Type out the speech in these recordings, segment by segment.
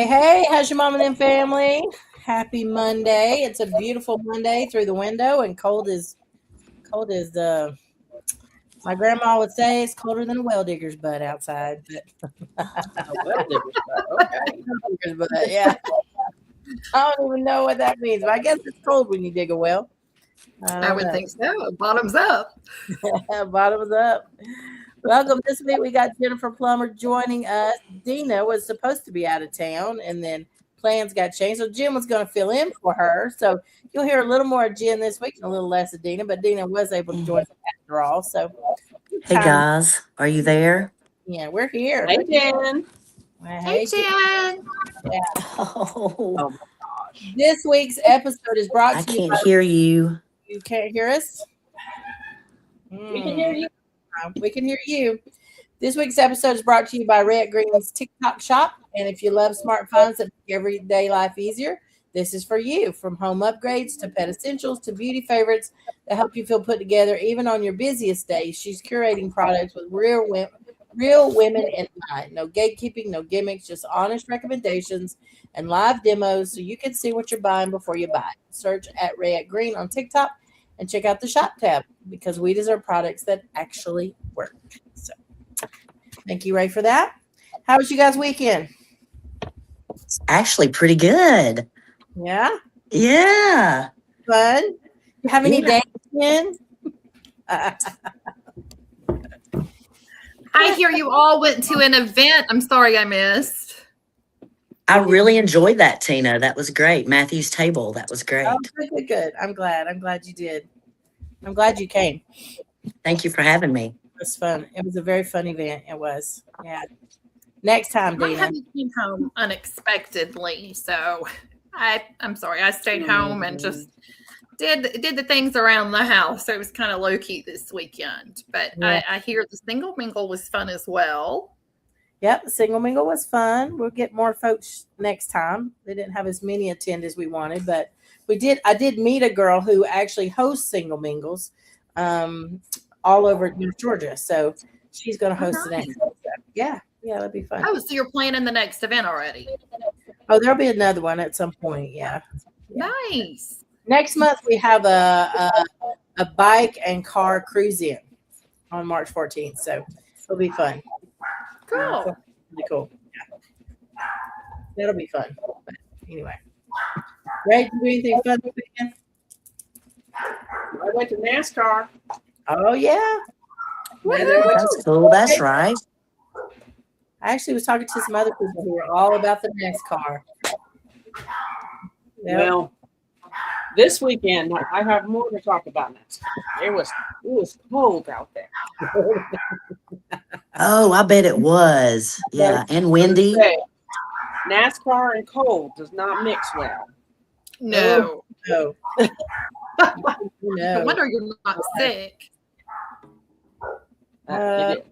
Hey, how's your mom and them family? Happy Monday. It's a beautiful Monday through the window and cold as the my grandma would say it's colder than a well digger's butt outside. A well digger's butt. Okay. But yeah. I don't even know what that means, but I guess it's cold when you dig a well. I would think so. Bottoms up. Bottoms up. Welcome. This week we got Jennifer Plummer joining us. Dina was supposed to be out of town and then plans got changed. So Jen was going to fill in for her. So you'll hear a little more of Jen this week and a little less of Dina, but Dina was able to join us after all. So hey guys, are you there? Yeah, we're here. Hey, Jen. Hey, Jen. Yeah. Oh, This week's episode is brought I to you can't by hear you. You can't hear us? We can hear you. We can hear you. This week's episode is brought to you by Red Green's TikTok shop. And if you love smartphones that make everyday life easier, this is for you. From home upgrades to pet essentials to beauty favorites that help you feel put together even on your busiest days, she's curating products with real women in mind. No gatekeeping, no gimmicks, just honest recommendations and live demos so you can see what you're buying before you buy. Search at Red Green on TikTok and check out the shop tab because we deserve products that actually work. So thank you, Ray, for that. How was you guys' weekend? Actually, pretty good. Yeah? Yeah. Fun? You have any dates in? I hear you all went to an event. I'm sorry I missed. I really enjoyed that, Tina. That was great. Matthew's Table. That was great. Oh, good. I'm glad you did. I'm glad you came. Thank you for having me. It was fun. It was a very fun event. It was. Yeah. Next time, My Dina. hubby came home unexpectedly, so I'm sorry. I stayed home and just did the things around the house. So it was kind of low key this weekend. But Yeah. I hear the single mingle was fun as well. Yep, the single mingle was fun. We'll get more folks next time. They didn't have as many attend as we wanted, but we did. I did meet a girl who actually hosts single mingles all over Georgia. So she's going to host the next. Yeah, that'd be fun. Oh, so you're planning the next event already? Oh, there'll be another one at some point. Yeah. Nice. Next month we have a bike and car cruise in on March 14th. So it'll be fun. Cool. Really cool. Yeah. That'll be fun. But anyway. Ray, did you do anything fun this weekend? I went to NASCAR. Oh, yeah. That's cool. That's right. I actually was talking to some other people who were all about the NASCAR. Yep. Well, this weekend I have more to talk about NASCAR. It was cold out there. Oh, I bet it was. Yeah. And windy. NASCAR and cold does not mix well. No. No. No wonder you're not sick. It is.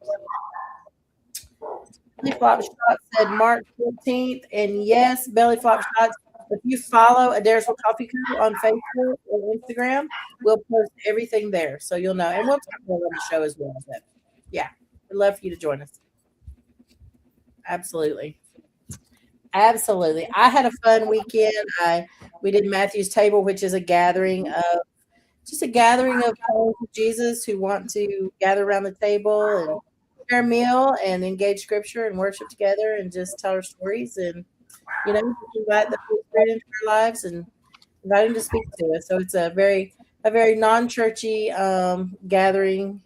Belly Flop Shots said March 14th. And yes, Belly Flop Shots, if you follow Adair's Coffee Crew on Facebook or Instagram, we'll post everything there. So you'll know. And we'll talk about it on the show as well. But yeah, we'd love for you to join us. Absolutely. I had a fun weekend. We did Matthew's Table, which is a gathering of followers of Jesus who want to gather around the table and share a meal and engage scripture and worship together and just tell our stories and invite the Holy Spirit into our lives and invite him to speak to us. So it's a very non-churchy gathering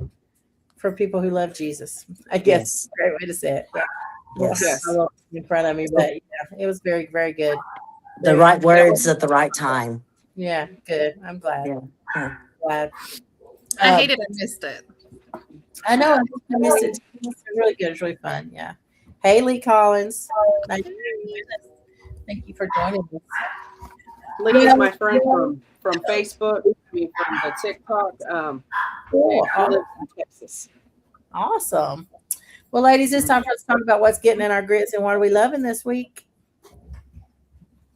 for people who love Jesus. I guess great way to say it. Yeah. Yes. I won't in front of me, but yeah, it was very, very good. The right words at the right time. Yeah, good. I'm glad. Yeah. Glad. I hated I missed it. I know. I missed it. It was really good. It was really fun. Yeah. Haley Collins. Thank you for joining us. Lee is my friend from Facebook, from the TikTok. Cool. I live in Texas. Awesome. Well, ladies, it's time for us to talk about what's getting in our grits and what are we loving this week.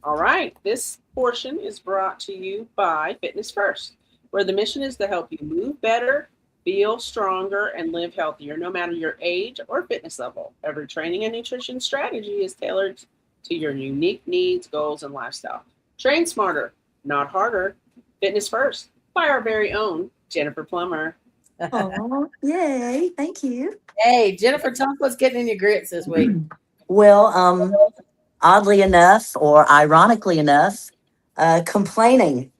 All right. This portion is brought to you by Fitness First, where the mission is to help you move better, feel stronger, and live healthier, no matter your age or fitness level. Every training and nutrition strategy is tailored to your unique needs, goals, and lifestyle. Train smarter, not harder. Fitness First by our very own Jennifer Plummer. Oh, yay. Thank you. Hey, Jennifer, tell us what's getting in your grits this week. Well, oddly enough, or ironically enough, complaining.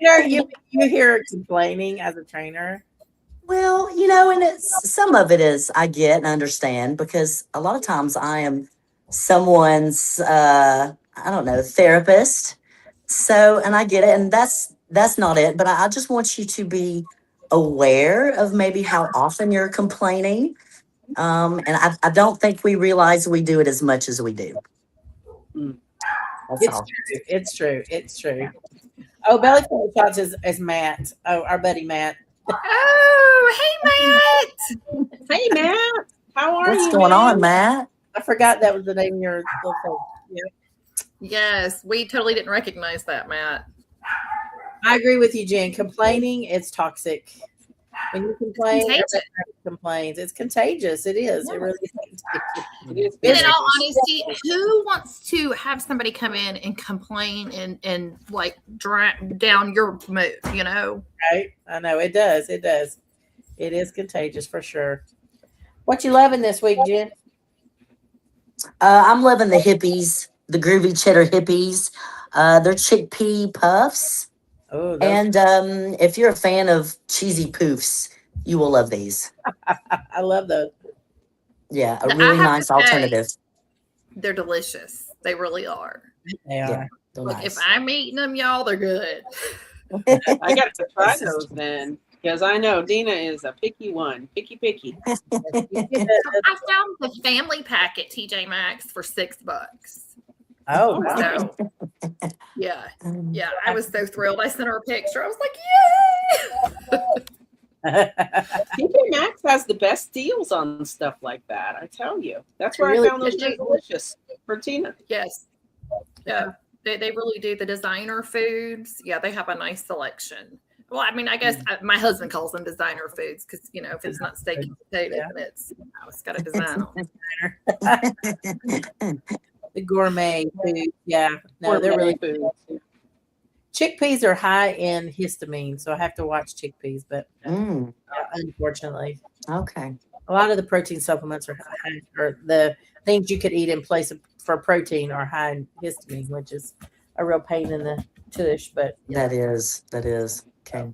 You hear her complaining as a trainer. Well, and it's some of it is I get and understand because a lot of times I am someone's I don't know, therapist. So, and I get it, and that's not it. But I just want you to be aware of maybe how often you're complaining. And I don't think we realize we do it as much as we do. That's It's all. true. It's true. It's true. Oh, belly full of shots is Matt. Oh, our buddy Matt. Oh, hey, Matt. Hey, Matt. How are What's you, going man? on, Matt? I forgot that was the name of your little thing. Yeah. Yes, we totally didn't recognize that, Matt. I agree with you, Jen. Complaining, it's toxic. When you complain, Contagious. everybody complains. It's contagious. It is. It really is. It is And in very all honesty, who wants to have somebody come in and complain and like drag down your mood, Right? I know it does. It does. It is contagious for sure. What you loving this week, Jen? I'm loving the hippies, the groovy cheddar hippies. They're chickpea puffs. Oh, those, And if you're a fan of cheesy poofs, you will love these. I love those. Yeah, a I really have nice to say, alternative. They're delicious. They really are. They Yeah, are. they're Look, nice. if I'm eating them, y'all, they're good. I got to try those then because I know Dina is a picky one. Picky. I found the family pack at TJ Maxx for $6. Oh, wow. So, yeah, I was so thrilled. I sent her a picture. I was like, yay! TJ Maxx has the best deals on stuff like that. I tell you, that's where Really I found those do. delicious for Tina. Yes. Yeah, they really do. The designer foods, yeah, they have a nice selection. Well, I mean, I guess my husband calls them designer foods because, if it's not steak and potatoes, Yeah. then it's got a design on it. The gourmet food. Yeah. No, Gourmet they're really food. Chickpeas are high in histamine, so I have to watch chickpeas, but unfortunately, Okay. a lot of the protein supplements are high, or the things you could eat in place for protein are high in histamine, which is a real pain in the tush. But That is. Okay.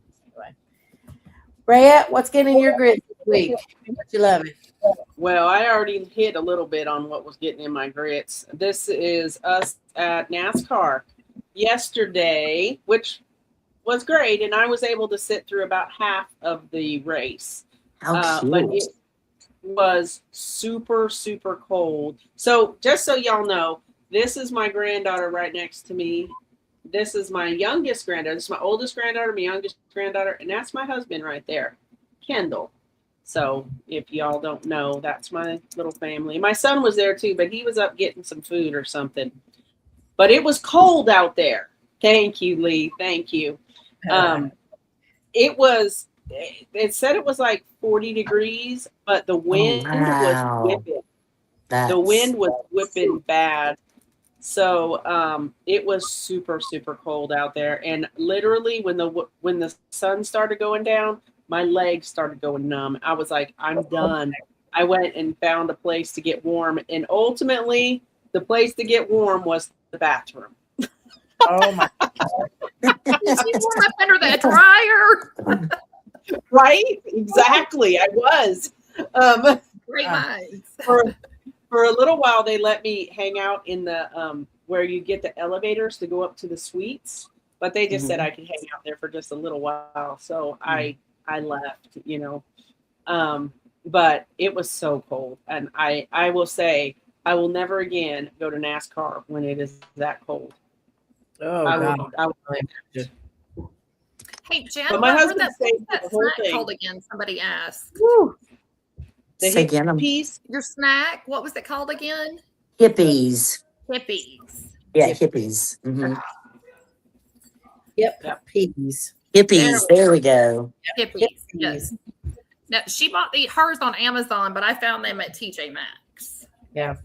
Rhea, what's getting in your grit this week? What you loving? Well, I already hit a little bit on what was getting in my grits. This is us at NASCAR yesterday, which was great, and I was able to sit through about half of the race. How cute. But it was super, super cold. So just so y'all know, this is my granddaughter right next to me. This is my youngest granddaughter. This is my oldest granddaughter, my youngest granddaughter, and that's my husband right there, Kendall. So if y'all don't know, that's my little family. My son was there too, but he was up getting some food or something. But it was cold out there. Thank you, Lee. Thank you. It said it was like 40 degrees, but the wind wow. was whipping. The wind was whipping bad. So it was super, super cold out there. And literally when the sun started going down, my legs started going numb. I was like, I'm done. I went and found a place to get warm. And ultimately, the place to get warm was the bathroom. Oh, my Did you warm up under that dryer? Right? Exactly. I was. Great minds. For a little while, they let me hang out in the where you get the elevators to go up to the suites. But they just said I could hang out there for just a little while. So I left, but it was so cold. And I will say, I will never again go to NASCAR when it is that cold. Oh, I God. would. Hey, Jen, But my what husband was saved that the whole snack thing. called again? Somebody asked. Woo. The Say hip again, piece. Your snack, what was it called again? hippies. Hippies. Yeah, Yep. hippies. Yep. Peas. Hippies. There we go. Hippies. Yes. Now, she bought hers on Amazon, but I found them at TJ Maxx. Yeah.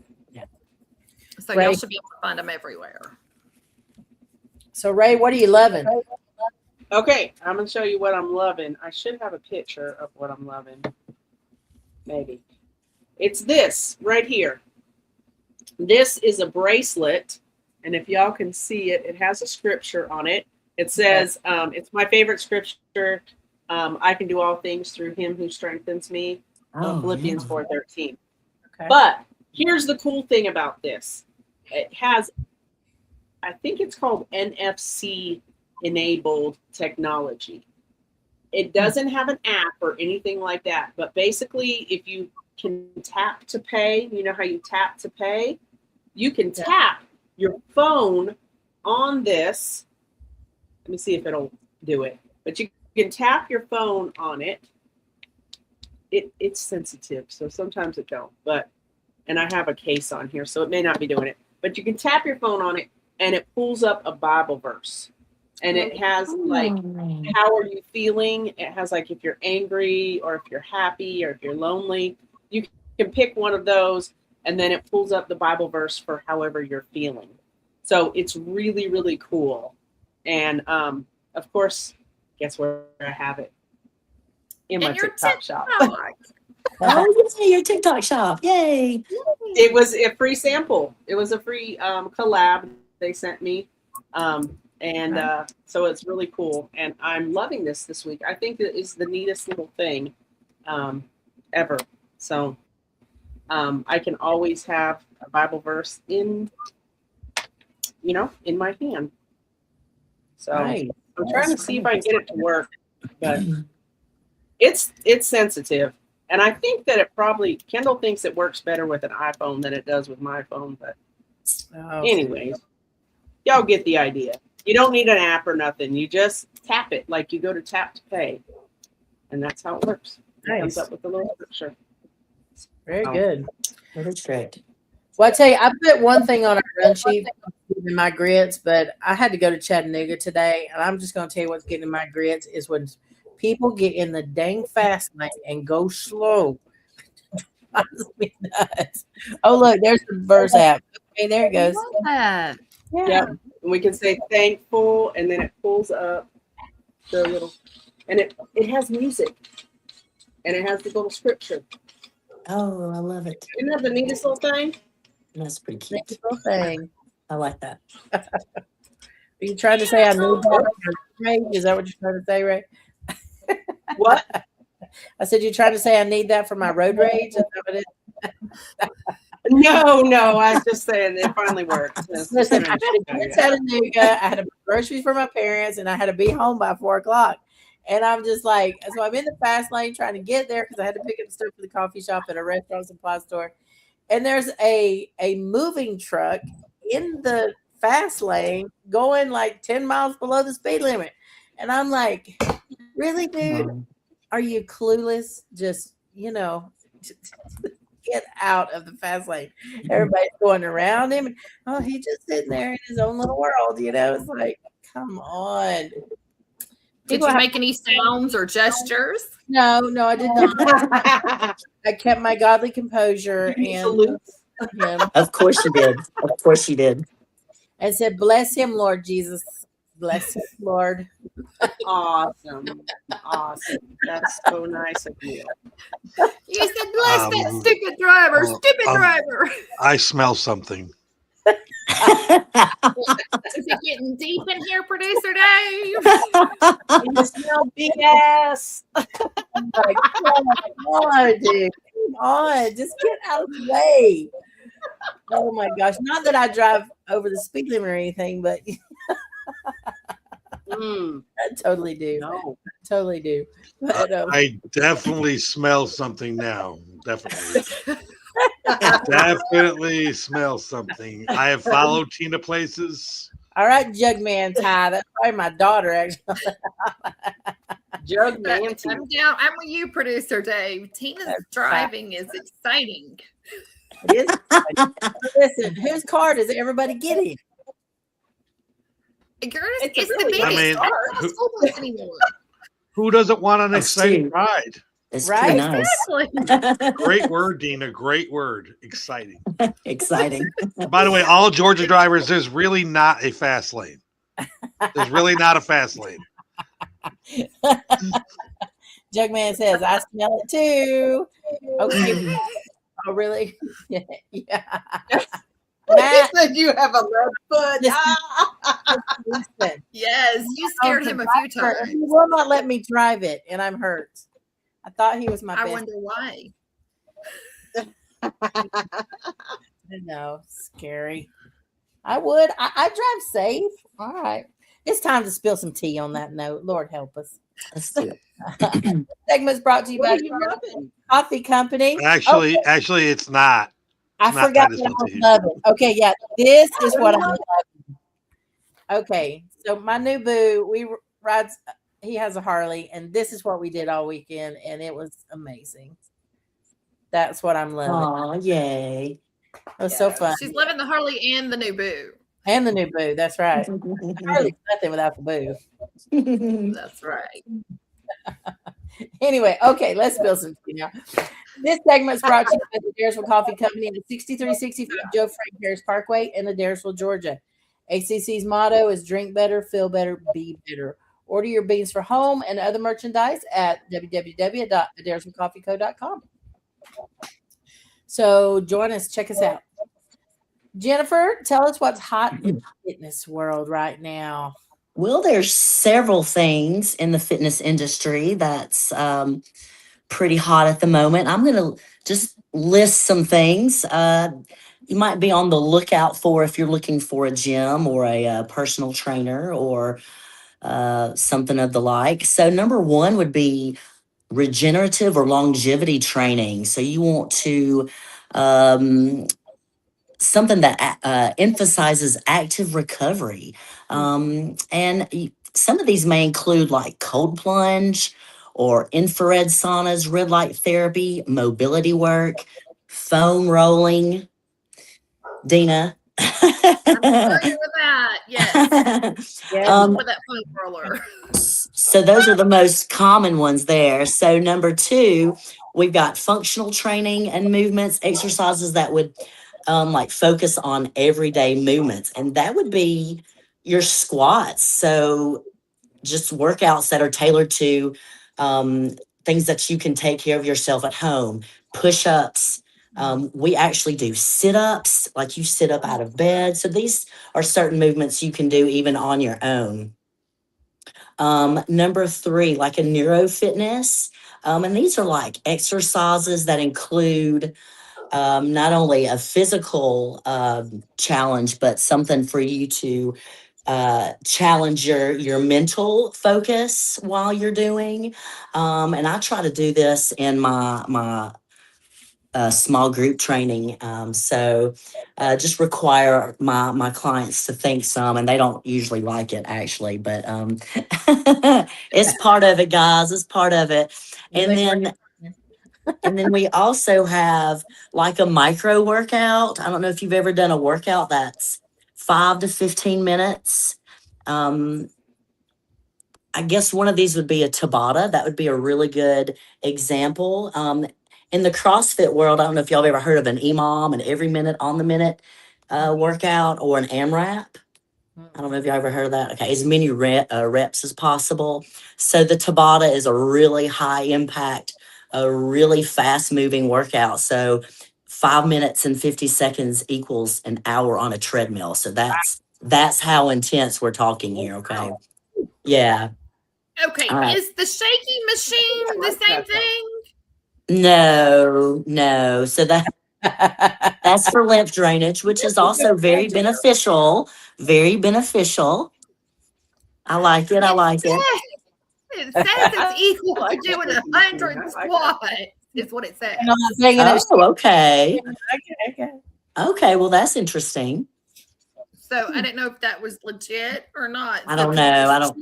So Ray. y'all should be able to find them everywhere. So Ray, what are you loving? Okay, I'm gonna show you what I'm loving. I should have a picture of what I'm loving. Maybe. It's this right here. This is a bracelet, and if y'all can see it, it has a scripture on it. It says, it's my favorite scripture. I can do all things through him who strengthens me. Philippians 4:13. Okay. But here's the cool thing about this. It has, I think it's called NFC enabled technology. It doesn't have an app or anything like that. But basically, if you can tap to pay, you know how you tap to pay? You can tap your phone on this. Let me see if it'll do it. But you can tap your phone on it. It's sensitive, so sometimes it don't. And I have a case on here, so it may not be doing it. But you can tap your phone on it, and it pulls up a Bible verse. And it has like, how are you feeling? It has like if you're angry or if you're happy or if you're lonely. You can pick one of those, and then it pulls up the Bible verse for however you're feeling. So it's really, really cool. And of course, guess where I have it? In my TikTok shop. Oh, yeah, your TikTok shop. Yay. It was a free sample. It was a free collab they sent me. So it's really cool. And I'm loving this week. I think it is the neatest little thing ever. So I can always have a Bible verse in my hand. So Right. I'm trying to see if I can get it to work, but it's sensitive. And I think that Kendall thinks it works better with an iPhone than it does with my phone. But anyways, y'all get the idea. You don't need an app or nothing. You just tap it like you go to tap to pay. And that's how it works. It comes up with a little scripture. Very good. That's great. Well, I tell you, I put one thing on our run sheet in my grits, but I had to go to Chattanooga today, and I'm just going to tell you what's getting in my grits is when people get in the dang fast lane and go slow. Drives me nuts. Oh, look, there's the verse app. Okay, there it goes. That. Yeah. Yep. And we can say thankful, and then it pulls up the little, and it has music, and it has the little scripture. Oh, I love it. Isn't that the neatest little thing? That's pretty cute. Little thing. I like that. Are you trying to say I need that? Ray? Is that what you're trying to say, Ray? What? I said you're trying to say I need that for my road rage. Is that what it is? No. I was just saying it finally worked. Listen, I had to get to Chattanooga. I had to buy groceries for my parents, and I had to be home by 4:00. And I'm just like, so I'm in the fast lane trying to get there because I had to pick up stuff for the coffee shop at a restaurant supply store. And there's a moving truck in the fast lane going like 10 miles below the speed limit. And I'm like, really, dude? Are you clueless? Just, get out of the fast lane. Everybody's going around him. Oh, he's just sitting there in his own little world. It's like, come on. Did you make any sounds or gestures? No, I did not. I kept my godly composure and Of course you did. Of course you did. and said, "Bless him, Lord Jesus. Bless him, Lord." Awesome. That's so nice of you. You said, bless that stupid driver, driver. I smell something. Is it getting deep in here, producer Dave? You smell big ass. Like, come on, dude. Come on. Just get out of the way. Oh my gosh. Not that I drive over the speed limit or anything, but I totally do. No. I totally do. But, I definitely smell something now. Definitely. Definitely smell something. I have followed Tina places. all right, Jugman Ty. That's probably my daughter, actually. Jugman. I'm down. I'm with you, producer Dave. Tina's driving is exciting. It is. Listen, whose car does everybody get in? Girl, It's it's really the I biggest. mean, I don't have a school bus anymore. Who doesn't want an That's exciting true. ride? It's Right? pretty nice. Exactly. Great word, Dina. Great word. Exciting. Exciting. By the way, all Georgia drivers, there's really not a fast lane. There's really not a fast lane. Jugman says, I smell it too. Okay. Oh, really? Yeah. Yeah. He Matt, said you have a left foot. listen, Ah! listen. Yes, you scared him a few He times. will not let me drive it, and I'm hurt. I thought he was my I best. wonder why. I know, scary. I would. I drive safe. All right. It's time to spill some tea on that note. Lord help us. Let's do it. Segment's brought to you What by are you rubbing? Coffee Company. Actually, it's not. I It's not forgot Titus what I was tea. loving. Okay, yeah, this is what I'm What loving. Okay, so my new boo, rides. He has a Harley, and this is what we did all weekend, and it was amazing. That's what I'm loving. Oh, yay. It was so fun. She's loving the Harley and the new boo. And the new boo. That's right. Harley's nothing without the boo. That's right. Anyway, okay, let's spill some tea now. This segment is brought to you by the Daresville Coffee Company at 6365 Joe Frank Harris Parkway in Daresville, Georgia. ACC's motto is drink better, feel better, be better. Order your beans for home and other merchandise at www.daresvillecoffeeco.com. So join us, check us out. Jennifer, tell us what's hot in the fitness world right now. Well, there's several things in the fitness industry that's pretty hot at the moment. I'm going to just list some things you might be on the lookout for if you're looking for a gym or a personal trainer or something of the like. So, number one would be regenerative or longevity training. So, you want to something that emphasizes active recovery. Some of these may include like cold plunge or infrared saunas, red light therapy, mobility work, foam rolling. Dina. I agree with that. Yes. Yeah. With that foam roller. So those are the most common ones there. So number two, we've got functional training and movements, exercises that would like focus on everyday movements. And that would be your squats. So just workouts that are tailored to things that you can take care of yourself at home, push-ups. We actually do sit-ups, like you sit up out of bed. So these are certain movements you can do even on your own. Number three, like a neurofitness. And these are like exercises that include not only a physical challenge, but something for you to challenge your mental focus while you're doing. And I try to do this in my small group training. So just require my clients to think some, and they don't usually like it actually, but it's part of it, guys. It's part of it. And then we also have like a micro workout. I don't know if you've ever done a workout that's 5 to 15 minutes. I guess one of these would be a Tabata. That would be a really good example. In the CrossFit world, I don't know if y'all have ever heard of an EMOM, an every minute on the minute workout, or an AMRAP. I don't know if y'all ever heard of that. Okay, as many reps as possible. So the Tabata is a really high impact, a really fast moving workout. So 5 minutes and 50 seconds equals an hour on a treadmill. So that's how intense we're talking here. Okay. Yeah. Okay. All right. Is the shaky machine the same thing? No. So that's for lymph drainage, which is also very beneficial. Very beneficial. I like it. It says it's equal to doing 100 squats. Is what it says. And I'm not saying it. Oh, okay. Okay. Okay, well, that's interesting. So I didn't know if that was legit or not. I don't know.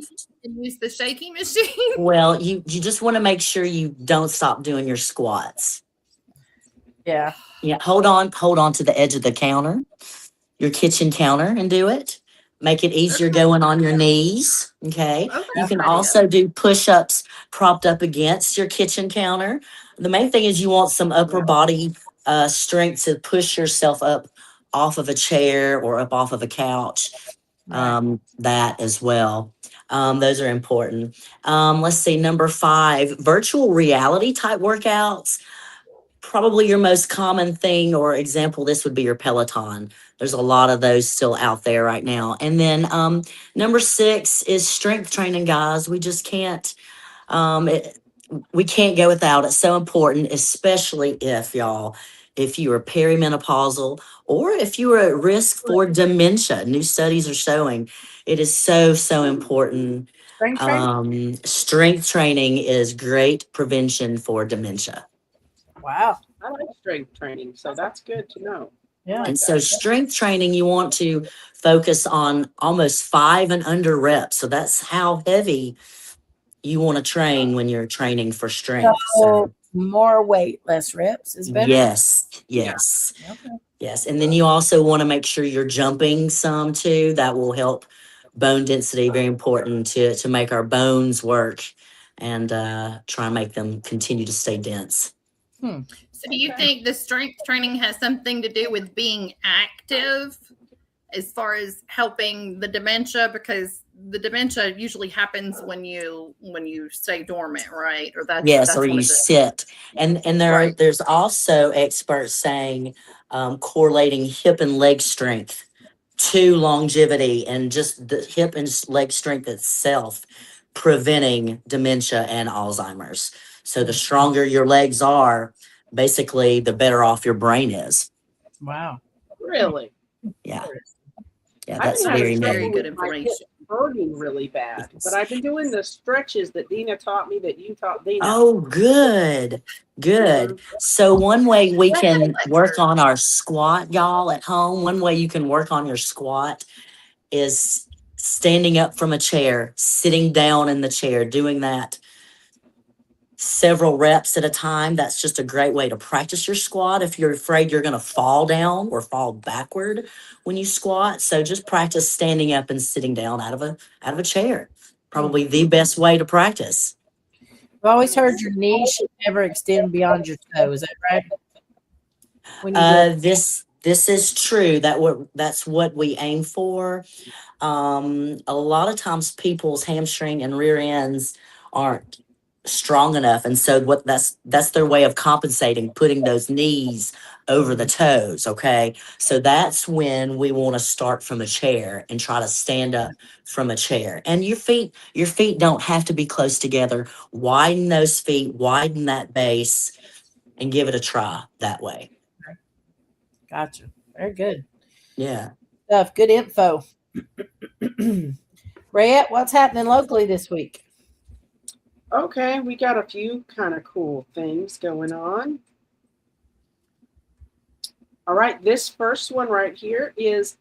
Use the shaky machine. Well, you just want to make sure you don't stop doing your squats. Yeah. Yeah, hold on to the edge of the counter, your kitchen counter, and do it. make it easier going on your knees. Okay. Oh, You that's can an idea. also do push-ups propped up against your kitchen counter. The main thing is you want some upper body strength to push yourself up off of a chair or up off of a couch. Right. That as well. Those are important. Let's see, number 5, virtual reality type workouts. Probably your most common thing or example, this would be your Peloton. There's a lot of those still out there right now. And then number 6 is strength training, guys. We just can't, we can't go without it. So important, especially if you are perimenopausal or if you are at risk for dementia. New studies are showing it is so important. Strength training. Strength training is great prevention for dementia. Wow. I like strength training, so that's good to know. I Yeah. like And so that. strength training, you want to focus on almost 5 and under reps. So that's how heavy you want to train when you're training for strength. So So more weight, less reps is better. yes, Yeah. yes, Okay. yes. And then you also want to make sure you're jumping some too. That will help bone density. Very important to make our bones work and try and make them continue to stay dense. So, do you Okay. think the strength training has something to do with being active as far as helping the dementia? Because the dementia usually happens when you stay dormant, right? Or Yes, or that's one you of the sit. And right. there's also experts saying correlating hip and leg strength to longevity and just the hip and leg strength itself preventing dementia and Alzheimer's. So the stronger your legs are, basically the better off your brain is. Wow. Really? Yeah. Yeah, I've that's been That having is very very trouble neat. good with my hip information. hurting really bad, but Yes. I've been doing the stretches that Dina taught me that you taught Dina. Oh, good. Good. Mhm. So one way we Well, can work lecture. on our squat, y'all, at home, one way you can work on your squat is standing up from a chair, sitting down in the chair, doing that several reps at a time. That's just a great way to practice your squat if you're afraid you're going to fall down or fall backward when you squat. So just practice standing up and sitting down out of a chair. Probably the best way to practice. I've always heard your knee should never extend beyond your toe. Is that right? When you do it. This is true. That's what we aim for. A lot of times people's hamstring and rear ends aren't strong enough, and so what that's their way of compensating, putting those knees over the toes. Okay, so that's when we want to start from a chair and try to stand up from a chair. And your feet don't have to be close together. Widen those feet, widen that base, and give it a try that way. Gotcha. Very good Yeah. stuff. Good info. Rayette, what's happening locally this week? Okay, we got a few kind of cool things going on. All right, this first one right here is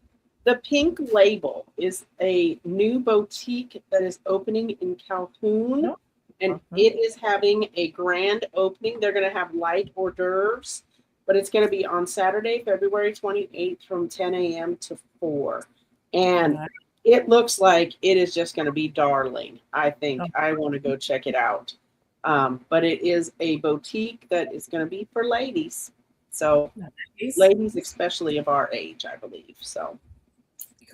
the Pink Label is a new boutique that is opening in Calhoun, and it is having a grand opening. They're going to have light hors d'oeuvres, but it's going to be on Saturday, February 28th from 10 a.m. to 4. And it looks like it is just going to be darling. I think I want to go check it out. But it is a boutique that is going to be for ladies. So ladies, especially of our age, I believe. So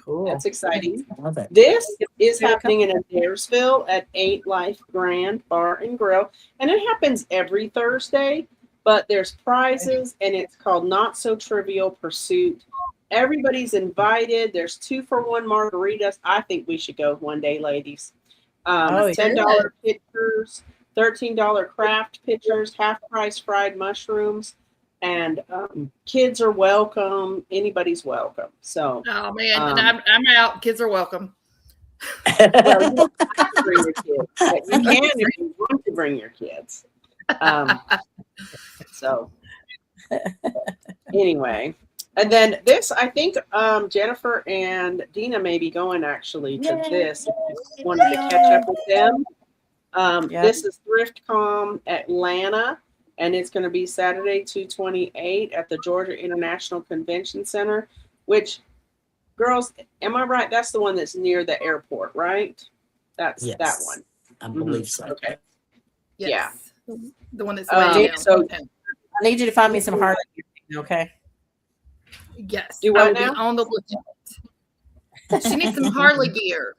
Cool. that's exciting. Love it. This is happening in Adairsville at 8 Life Grand Bar and Grill. And it happens every Thursday, but there's prizes and it's called Not So Trivial Pursuit. Everybody's invited. There's 2-for-1 margaritas. I think we should go one day, ladies. $10 pitchers, $13 craft pitchers, half price fried mushrooms, and kids are welcome. Anybody's welcome. So, Oh man, I'm out. Kids are welcome. well, you don't have to bring your kids, but you can if you want to bring your kids. So, anyway. And then this, I think Jennifer and Dina may be going actually to this. If you wanted to catch up with them. This is ThriftCom Atlanta, and it's going to be Saturday, 2/28 at the Georgia International Convention Center, which Girls, am I right? That's the one that's near the airport, right? That's that Yes, one. I believe so. Okay. Yes. The one that's way Do- downtown. I need you to find me some Harley. Okay. Yes. Do I what will be now? on the lookout. She needs some Harley gear.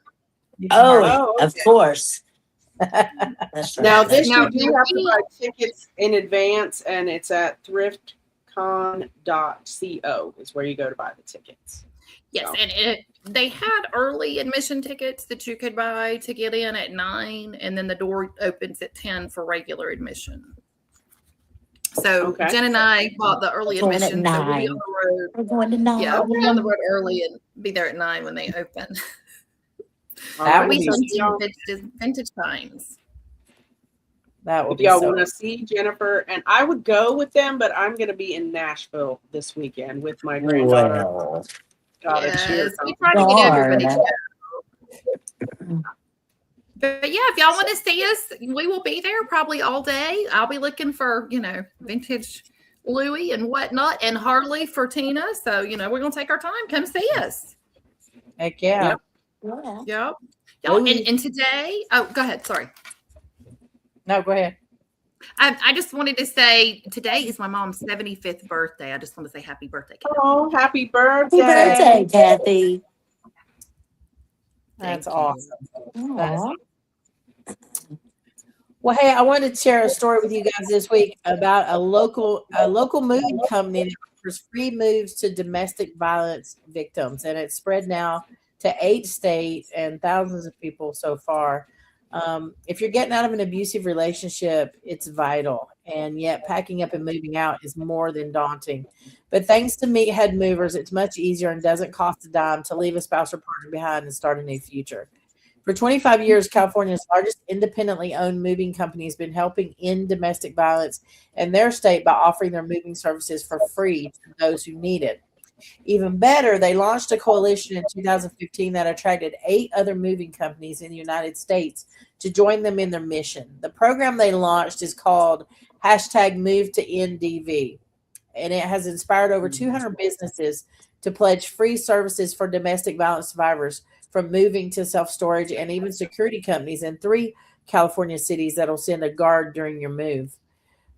Oh, Oh, of okay. course. That's right. Now this Now, you do have to buy tickets in advance, and it's at thriftcon.co is where you go to buy the tickets. Yes, So. and they had early admission tickets that you could buy to get in at 9, and then the door opens at 10 for regular admission. So Okay. Jen and I bought the early Going at admission, so we'll be 9. on the road. We're going to 9. Yeah, we'll be on the road early and be there at 9 when they open. All That right. would We be some vintage times. That would If be y'all so. want to see Jennifer, and I would go with them, but I'm going to be in Nashville this weekend with my granddaughter. Well, Got a cheer Yes, we company. try to get everybody. darn. But yeah, if y'all want to see us, we will be there probably all day. I'll be looking for, vintage Louis and whatnot, and Harley for Tina. So, we're going to take our time. Come see us. Heck yeah. Yep. Yeah. Yep. Y'all, Ooh. and today, oh, go ahead. Sorry. No, go ahead. I just wanted to say today is my mom's 75th birthday. I just want to say happy birthday, Kat. Oh, happy birthday. Happy birthday, Kathy. That's Thank you. awesome. That is Aw. Well, hey, I wanted to share a story with you guys this week about a local moving company that offers free moves to domestic violence victims, and it's spread now to 8 states and thousands of people so far. If you're getting out of an abusive relationship, it's vital, and yet packing up and moving out is more than daunting. But thanks to Meathead Movers, it's much easier and doesn't cost a dime to leave a spouse or partner behind and start a new future. For 25 years, California's largest independently owned moving company has been helping end domestic violence in their state by offering their moving services for free to those who need it. Even better, they launched a coalition in 2015 that attracted 8 other moving companies in the United States to join them in their mission. The program they launched is called #MoveToNDV, and it has inspired over 200 businesses to pledge free services for domestic violence survivors, from moving to self-storage, and even security companies in 3 California cities that'll send a guard during your move.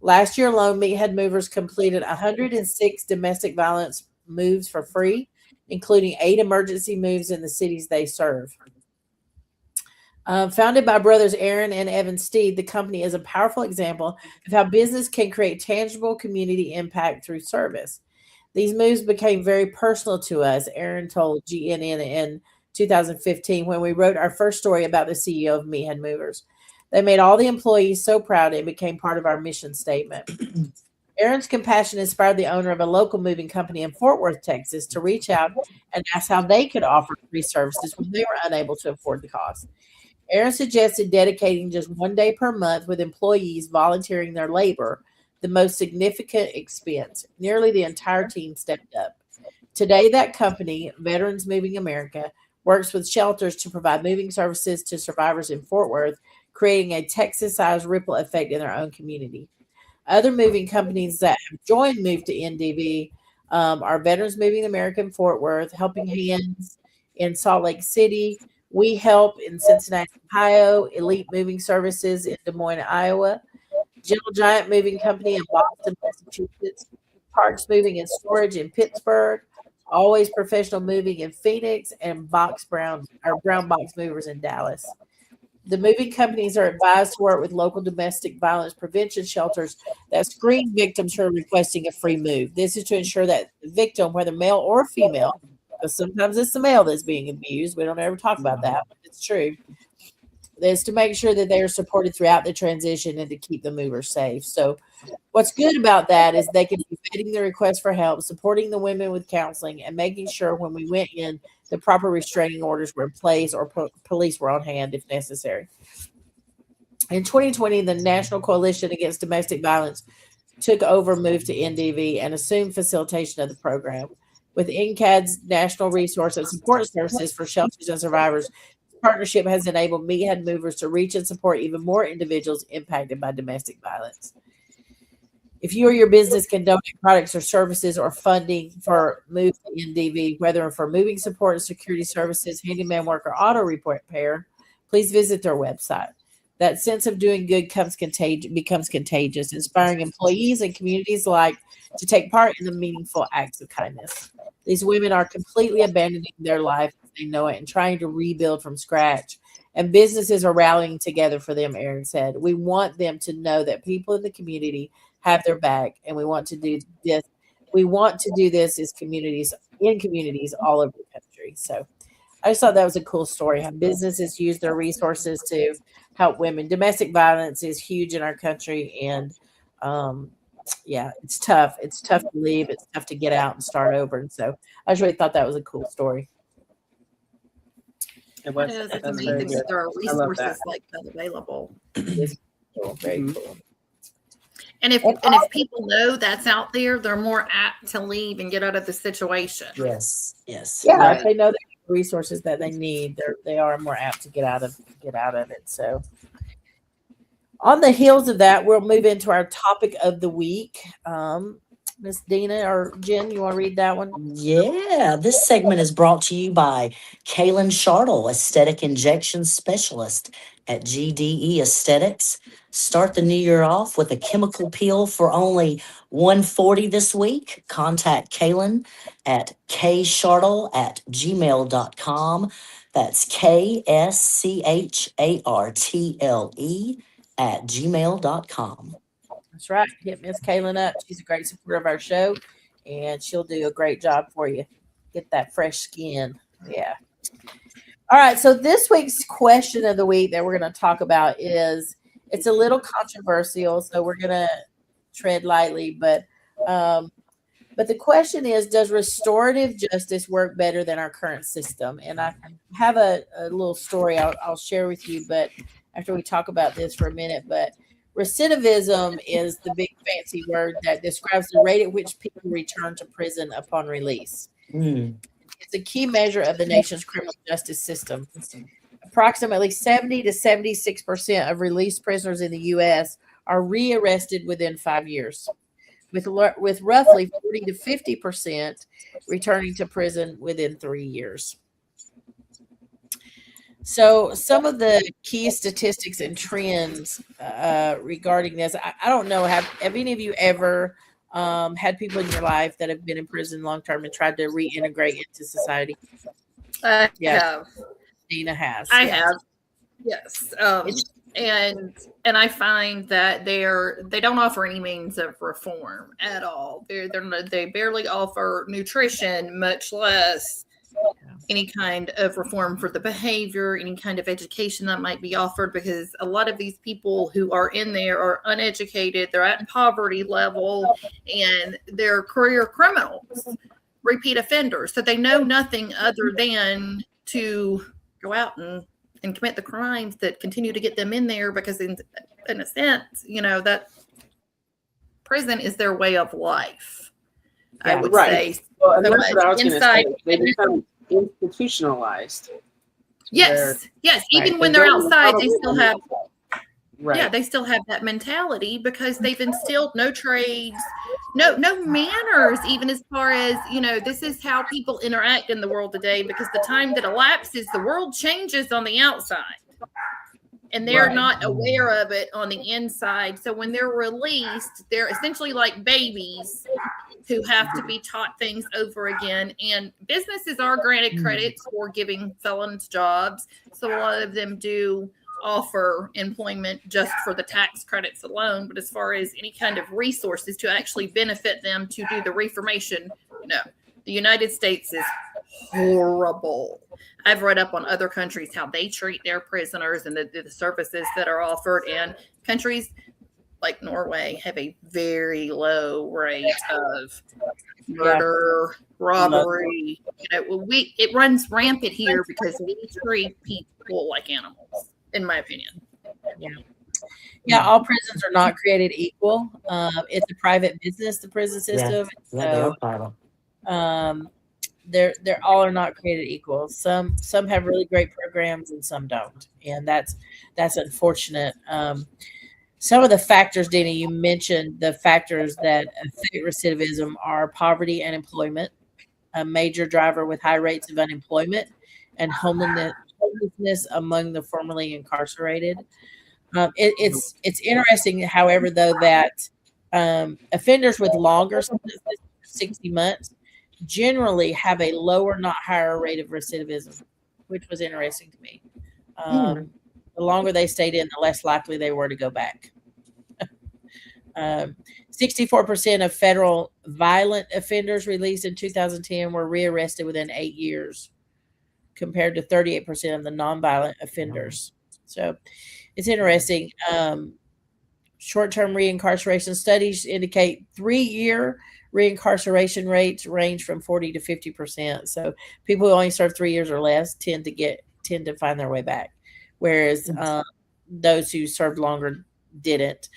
Last year alone, Meathead Movers completed 106 domestic violence moves for free, including 8 emergency moves in the cities they serve. Founded by brothers Aaron and Evan Steed, the company is a powerful example of how business can create tangible community impact through service. These moves became very personal to us, Aaron told GNN in 2015 when we wrote our first story about the CEO of Meathead Movers. They made all the employees so proud it became part of our mission statement. Aaron's compassion inspired the owner of a local moving company in Fort Worth, Texas, to reach out and ask how they could offer free services when they were unable to afford the cost. Aaron suggested dedicating just 1 day per month, with employees volunteering their labor, the most significant expense. Nearly the entire team stepped up. Today, that company, Veterans Moving America, works with shelters to provide moving services to survivors in Fort Worth, creating a Texas-sized ripple effect in their own community. Other moving companies that have joined Move to NDV are Veterans Moving America in Fort Worth, Helping Hands in Salt Lake City, We Help in Cincinnati, Ohio, Elite Moving Services in Des Moines, Iowa, Gentle Giant Moving Company in Boston, Massachusetts, Parks Moving and Storage in Pittsburgh, Always Professional Moving in Phoenix, and Brown Box Movers in Dallas. The moving companies are advised to work with local domestic violence prevention shelters that screen victims who are requesting a free move. This is to ensure that the victim, whether male or female, because sometimes it's the male that's being abused. We don't ever talk about that, but it's true. Is to make sure that they are supported throughout the transition and to keep the mover safe. So what's good about that is they can be vetting the request for help, supporting the women with counseling, and making sure when we went in, the proper restraining orders were in place or police were on hand if necessary. In 2020, the National Coalition Against Domestic Violence took over Move to NDV and assumed facilitation of the program. With NCAD's National Resource and Support Services for Shelters and Survivors, this partnership has enabled Meathead Movers to reach and support even more individuals impacted by domestic violence. If you or your business can donate products or services or funding for Move NDV, whether for moving support and security services, handyman work, or auto repair, please visit their website. That sense of doing good becomes contagious, inspiring employees and communities alike to take part in the meaningful acts of kindness. These women are completely abandoning their life as they know it and trying to rebuild from scratch. And businesses are rallying together for them, Aaron said. We want them to know that people in the community have their back, and we want to do this. We want to do this as communities all over the country. So I just thought that was a cool story how businesses use their resources to help women. Domestic violence is huge in our country, and yeah, it's tough. It's tough to leave. It's tough to get out and start over. And so I just really thought that was a cool story. It was. It is. It's That's very amazing good. that there are I love that. resources like that available. It's cool, very cool. And if people know that's out there, they're more apt to leave and get out of the situation. Yes. Yeah, Right. if they know the resources that they need, they are more apt to get out of it. So on the heels of that, we'll move into our topic of the week. Miss Dina or Jen, you want to read that one? Yeah, this segment is brought to you by Kaylin Shartle, Aesthetic Injection Specialist at GDE Aesthetics. Start the new year off with a chemical peel for only $140 this week. Contact Kaylin at kshartle@gmail.com. That's KSCHARTLE @gmail.com. That's right. Hit Miss Kaylin up. She's a great supporter of our show, and she'll do a great job for you. Get that fresh skin. Yeah. All right. So this week's question of the week that we're going to talk about it's a little controversial, so we're going to tread lightly. But the question is, does restorative justice work better than our current system? And I have a little story I'll share with you, but after we talk about this for a minute. But recidivism is the big fancy word that describes the rate at which people return to prison upon release. It's a key measure of the nation's criminal justice system. Approximately 70 to 76% of released prisoners in the U.S. are rearrested within 5 years, with roughly 40 to 50% returning to prison within 3 years. So some of the key statistics and trends regarding this, I don't know, have any of you ever had people in your life that have been in prison long term and tried to reintegrate into society? I Yeah. have. Dina has. I Yeah. have. Yes. And I find that they don't offer any means of reform at all. They barely offer nutrition, much less any kind of reform for the behavior, any kind of education that might be offered, because a lot of these people who are in there are uneducated, they're at poverty level, and they're career criminals, repeat offenders. So they know nothing other than to go out and commit the crimes that continue to get them in there, because in a sense, that prison is their way of life. I would say. Well, and So that's what I was going to inside- say. They become institutionalized. Yes. Even Right. when they're outside, they still have Right. Yeah, they still have that mentality because they've instilled no trades, no manners, even as far as, this is how people interact in the world today, because the time that elapses, the world changes on the outside. And they're Right. not aware of it on the inside. So when they're released, they're essentially like babies who have to be taught things over again. And businesses are granted credits for giving felons jobs. So a lot of them do offer employment just for the tax credits alone. But as far as any kind of resources to actually benefit them to do the reformation, no. The United States is horrible. I've read up on other countries, how they treat their prisoners and the services that are offered. And countries like Norway have a very low rate of murder, robbery. It runs rampant here because we treat people like animals, in my opinion. Yeah, all prisons are not created equal. It's a private business, the prison system. Yeah, they are private. They're all are not created equal. Some have really great programs and some don't, and that's unfortunate. Some of the factors, Dina, you mentioned the factors that affect recidivism are poverty and employment, a major driver with high rates of unemployment, and homelessness among the formerly incarcerated. It's interesting, however, though, that offenders with longer sentences, 60 months, generally have a lower, not higher rate of recidivism, which was interesting to me. The longer they stayed in, the less likely they were to go back. 64% of federal violent offenders released in 2010 were rearrested within 8 years, compared to 38% of the nonviolent offenders. So it's interesting. Short-term reincarceration studies indicate 3-year reincarceration rates range from 40 to 50%. So people who only serve 3 years or less tend to find their way back, whereas those who served longer didn't.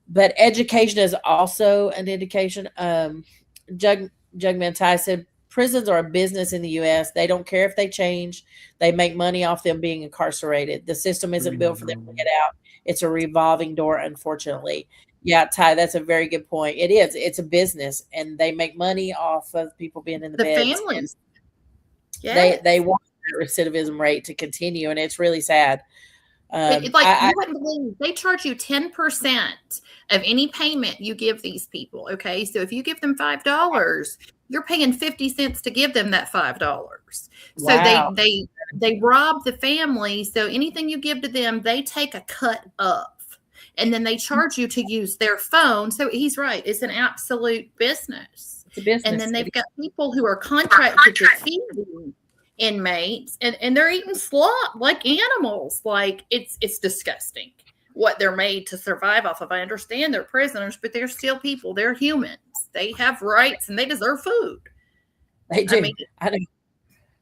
But education is also an indication. Jugman Tai said prisons are a business in the U.S. They don't care if they change. They make money off them being incarcerated. The system isn't built for them to get out. It's a revolving door, unfortunately. Yeah, Ty, that's a very good point. It is. It's a business, and they make money off of people being in the beds. Families. They want that recidivism rate to continue, and it's really sad. It's like you wouldn't believe they charge you 10% of any payment you give these people. Okay, so if you give them $5, you're paying 50 cents to give them that $5. So Wow. they rob the family. So anything you give to them, they take a cut of, and then they charge you to use their phone. So he's right; it's an absolute business. It's a business, and then they've got people who are contracted to feed them inmates, and they're eating slop like animals. Like it's disgusting what they're made to survive off of. I understand they're prisoners, but they're still people. They're humans. They have rights and they deserve food. They do. I know.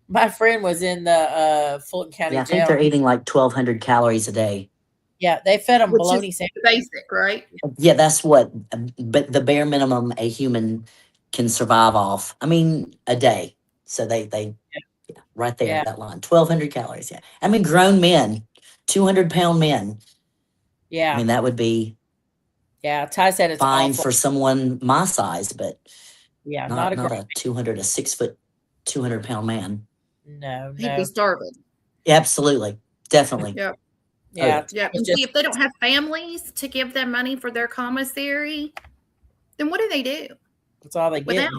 My friend was in the Fulton County I jail. think they're eating like 1,200 calories a day. Yeah, they fed them Which bologna is sandwiches. basic, right? Yeah, that's what, but the bare minimum a human can survive off. I mean, a day. So they right there, Yeah. that line, 1,200 calories. Yeah, I mean, grown men, 200-pound men. Yeah. I mean, that would be Ty said it's fine awful. for someone my size, but Yeah, not not a 6 foot, 200-pound man. No. He'd be starving. Absolutely, definitely. Yeah. Yeah. Yeah. And see, if they don't have families to give them money for their commissary, then what do? That's all they get. Without.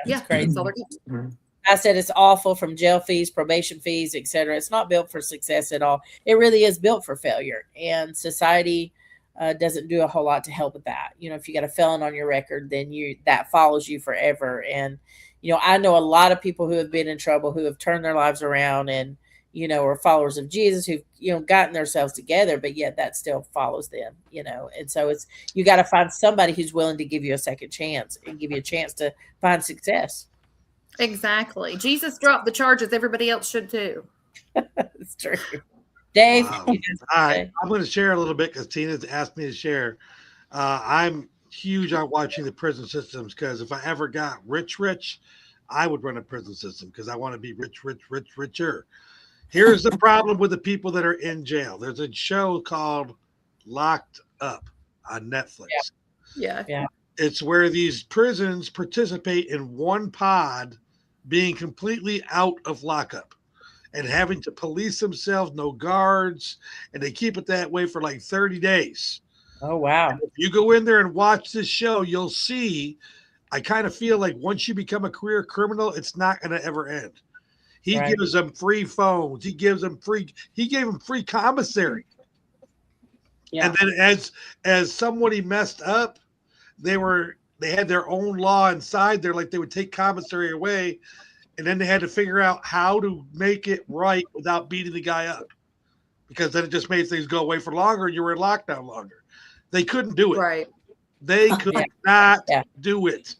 It's crazy. That's all they're getting. I said it's awful, from jail fees, probation fees, etc. It's not built for success at all. It really is built for failure, and society doesn't do a whole lot to help with that. You know, if you got a felon on your record, then that follows you forever. And I know a lot of people who have been in trouble, who have turned their lives around, and are followers of Jesus, who've gotten themselves together, but yet that still follows them. And so you got to find somebody who's willing to give you a second chance and give you a chance to find success. Exactly. Jesus dropped the charges. Everybody else should too. It's true. Dave, All right, I'm going to share a little bit because Tina's asked me to share. I'm huge on watching the prison systems, because if I ever got rich, I would run a prison system, because I want to be richer. Here's the problem with the people that are in jail. There's a show called Locked Up on Netflix. Yeah. It's where these prisons participate in one pod being completely out of lockup and having to police themselves, no guards, and they keep it that way for like 30 days. Oh, wow. And if you go in there and watch this show, you'll see, I kind of feel like once you become a career criminal, it's not going to ever end. He gives them free phones. He gave them free commissary. Yeah. And then as somebody messed up, they had their own law inside there, like they would take commissary away, and then they had to figure out how to make it right without beating the guy up, because then it just made things go away for longer and you were in lockdown longer. They couldn't do it. Right. They could not do it.